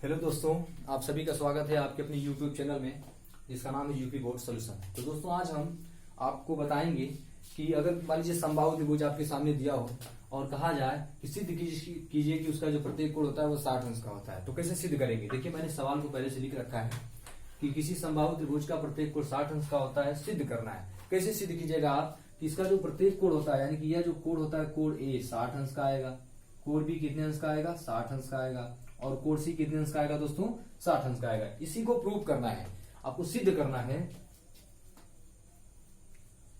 Hello दोस्तों, आप सभी का स्वागत है आपके अपने यूट्यूब चैनल में जिसका नाम है यूपी बोर्ड सॉल्यूशन। तो दोस्तों आज हम आपको बताएंगे कि अगर मान लीजिए समबाहु त्रिभुज आपके सामने दिया हो और कहा जाए कि सिद्ध कीजिए कि उसका जो प्रत्येक कोण होता है वो 60 अंश का होता है। तो कैसे सिद्ध करेंगे? देखिए मैंने सवाल को पहले से लिख रखा है कि किसी समबाहु त्रिभुज का प्रत्येक कोण 60 अंश का होता है, सिद्ध करना है। कैसे सिद्ध कीजिएगा आप कि इसका जो प्रत्येक कोण होता है यानी कि यह जो कोण होता है कोण ए 60 अंश का आएगा, कोण बी कितने अंश का आएगा 60 अंश का आएगा और कोण सी कितने अंश का आएगा दोस्तों 60 अंश का आएगा। इसी को प्रूव करना है, आपको सिद्ध करना है,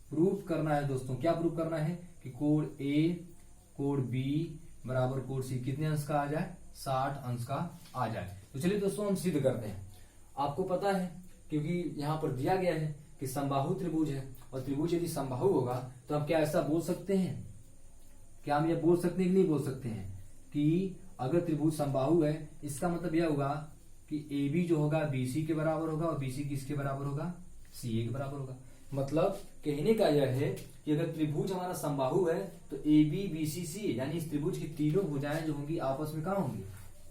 प्रूव करना है दोस्तों। क्या प्रूव करना है कि कोण ए कोण बी बराबर कोण सी कितने अंश का आ जाए 60 अंश का आ जाए। तो चलिए दोस्तों हम सिद्ध करते हैं। आपको पता है क्योंकि यहां पर दिया गया है कि समबाहु त्रिभुज है और त्रिभुज यदि समबाहु होगा तो हम क्या ऐसा बोल सकते हैं, क्या हम ये बोल सकते हैं कि नहीं बोल सकते हैं कि अगर त्रिभुज समबाहु है इसका मतलब यह होगा कि ए बी जो होगा बी सी के बराबर होगा और बी सी किसके बराबर होगा सी ए के बराबर होगा। मतलब कहने का यह है कि अगर त्रिभुज हमारा समबाहु है तो ए बी बी सी सी यानी इस त्रिभुज की तीनों भुजाएं जो होंगी आपस में कहाँ होंगी,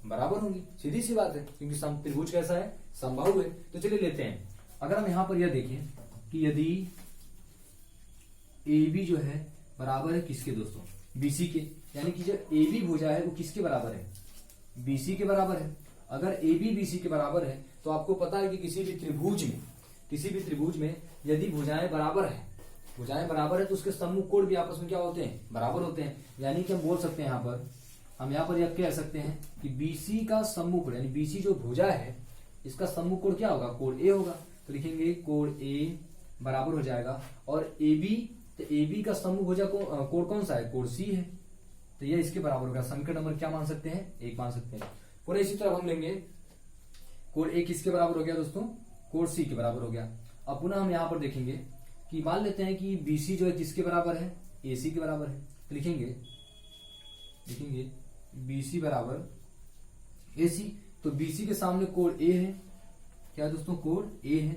बराबर होंगी। सीधी सी बात है क्योंकि त्रिभुज कैसा है, समबाहु है। तो चलिए लेते हैं, अगर हम यहां पर यह देखें कि यदि ए बी जो है बराबर है किसके दोस्तों बीसी के, यानी कि जो ए बी भुजा है वो किसके बराबर है बीसी के बराबर है। अगर ए बी बीसी के बराबर है तो आपको पता है कि किसी भी त्रिभुज में यदि भुजाएं बराबर है तो उसके सम्मुख कोण भी आपस में क्या होते हैं, बराबर होते हैं। यानी कि हम बोल सकते हैं हम यहाँ पर यह कह सकते हैं कि बीसी का सम्मुख कोण यानी बीसी जो भुजा है इसका सम्मुख कोण क्या होगा, कोण ए होगा। तो लिखेंगे कोण ए बराबर हो जाएगा और ए बी, तो ए बी का सम्मुख भुजा कोण कौन सा है, कोण सी है, तो ये इसके बराबर होगा। समीकरण नंबर क्या मान सकते हैं, एक मान सकते हैं। पुनः इसी तरह हम लेंगे कोण ए किसके बराबर हो गया दोस्तों, कोण सी के बराबर हो गया। अब पुनः हम यहाँ पर देखेंगे कि मान लेते हैं कि बीसी जो है किसके बराबर है, एसी के बराबर है। तो लिखेंगे बीसी बराबर एसी, तो बीसी के सामने कोण ए है, क्या दोस्तों कोण ए है,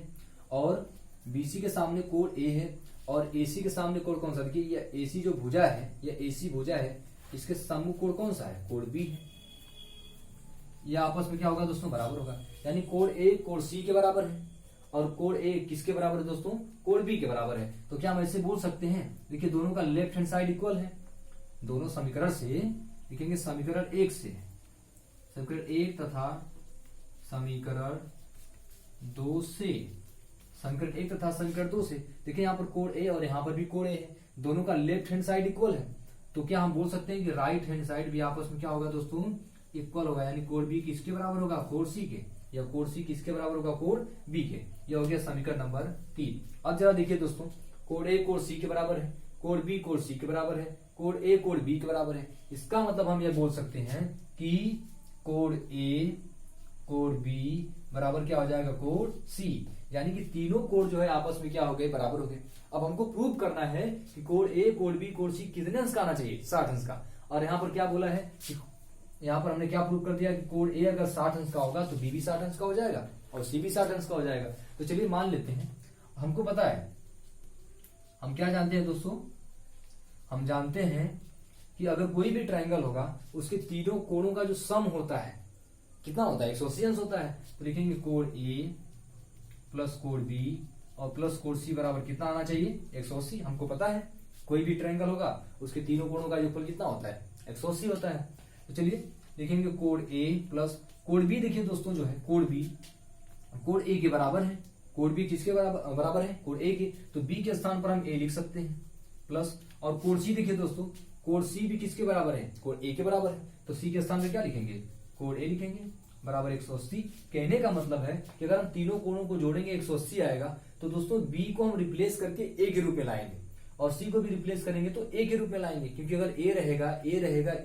और बीसी के सामने कोण ए है और एसी के सामने कोण कौन सा, देखिए यह एसी जो भुजा है, यह एसी भुजा है, इसके सम्मुख कोण कौन सा है, कोण बी है। यह आपस में क्या होगा दोस्तों, बराबर होगा। यानी कोण ए कोण सी के बराबर है और कोण ए किसके बराबर है दोस्तों, कोण बी के बराबर है। तो क्या हम ऐसे बोल सकते हैं, देखिए दोनों का लेफ्ट हैंड साइड इक्वल है। दोनों समीकरण से लिखेंगे समीकरण 1 से, समीकरण 1 तथा समीकरण 2 से, समीकरण 1 तथा समीकरण 2 से देखिए यहाँ पर कोण ए और यहाँ पर भी कोण ए है, दोनों का लेफ्ट हैंड साइड इक्वल है। तो क्या हम बोल सकते हैं कि राइट हैंड साइड भी आपस में क्या होगा दोस्तों, इक्वल होगा। यानी कोण बी किसके बराबर होगा, कोण सी के, या कोण सी किसके बराबर होगा, कोण बी के। यह हो गया समीकरण नंबर 3। अब जरा देखिए दोस्तों, कोण ए कोण सी के बराबर है, कोण बी कोण सी के बराबर है, कोण ए कोण बी के बराबर है। इसका मतलब हम यह बोल सकते हैं कि कोण ए कोण बी बराबर क्या हो जाएगा, कोण सी। यानी कि तीनों कोण जो है आपस में क्या हो गए, बराबर हो गए। अब हमको प्रूव करना है कि कोण ए कोण बी कोण सी कितने अंश का आना चाहिए, 60 अंश का। और यहाँ पर क्या बोला है कि यहाँ पर हमने क्या प्रूव कर दिया कि कोण ए अगर 60 अंश का होगा तो बी भी 60 अंश का हो जाएगा और सी भी 60 अंश का हो जाएगा। तो चलिए मान लेते हैं, हमको पता है, हम क्या जानते हैं दोस्तों, हम जानते हैं कि अगर कोई भी ट्राइंगल होगा उसके तीनों कोणों का जो सम होता है कितना होता है, 180 अंश होता है। तो लिखेंगे कोण ए प्लस कोण बी और प्लस कोण सी बराबर कितना आना चाहिए, 180। हमको पता है कोई भी ट्रायंगल होगा उसके तीनों कोणों का योगफल कितना होता है, 180 होता है। तो चलिए लिखेंगे कोण ए प्लस कोण बी, देखिए दोस्तों जो है कोण बी कोण ए के बराबर है, कोण बी किसके बराबर है, कोण ए के, तो बी के स्थान पर हम ए लिख सकते हैं प्लस, और कोण सी देखिए दोस्तों कोण सी भी किसके बराबर है, कोण ए के बराबर है, तो सी के स्थान पर क्या लिखेंगे, कोण ए लिखेंगे बराबर 180। कहने का मतलब है कि अगर हम तीनों कोणों को जोड़ेंगे 180 आएगा, तो दोस्तों बी को हम रिप्लेस करके ए के रूप में लाएंगे और सी को भी रिप्लेस करेंगे तो ए के रूप में लाएंगे, क्योंकि अगर ए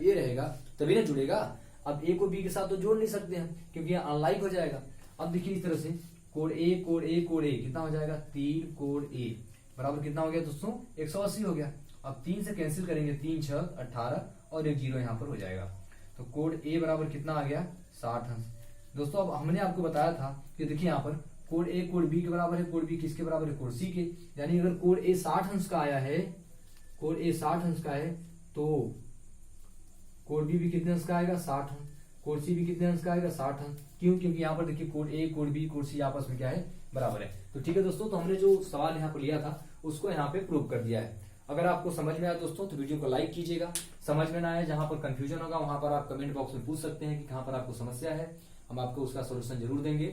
रहेगा तभी ना जुड़ेगा। अब ए को बी के साथ तो जोड़ नहीं सकते हम क्योंकि यह अनलाइक हो जाएगा। अब देखिए इस तरह से कोण ए कितना हो जाएगा, 3 कोण ए बराबर कितना हो गया दोस्तों, 180 हो गया। अब 3 से कैंसिल करेंगे, 3 6 18 और एक 0 यहाँ पर हो जाएगा। तो कोण ए बराबर कितना आ गया, 60 अंश। दोस्तों अब हमने आपको बताया था कि देखिए यहाँ पर कोण ए कोण बी के बराबर है, कोण बी किसके बराबर है, कोण सी के। यानी अगर कोण ए 60 अंश का आया है, कोण ए 60 अंश का है तो कोण बी भी कितने अंश का आएगा, 60 अंश। कोड सी भी कितने अंश का आएगा 60 अंश। क्यों? क्योंकि यहाँ पर देखिए कोड ए कोड बी कोड सी आपस में क्या है बराबर है। तो ठीक है दोस्तों, तो हमने जो सवाल यहाँ पर लिया था उसको यहाँ पे प्रूव कर दिया है। अगर आपको समझ में आया दोस्तों तो वीडियो को लाइक कीजिएगा। समझ में ना आए, जहां पर कंफ्यूजन होगा वहां पर आप कमेंट बॉक्स में पूछ सकते हैं कि कहां पर आपको समस्या है, हम आपको उसका सोल्यूशन जरूर देंगे।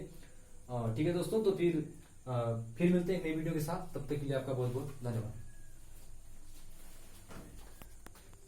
ठीक है दोस्तों, तो फिर मिलते हैं एक नई वीडियो के साथ। तब तक के लिए आपका बहुत बहुत धन्यवाद।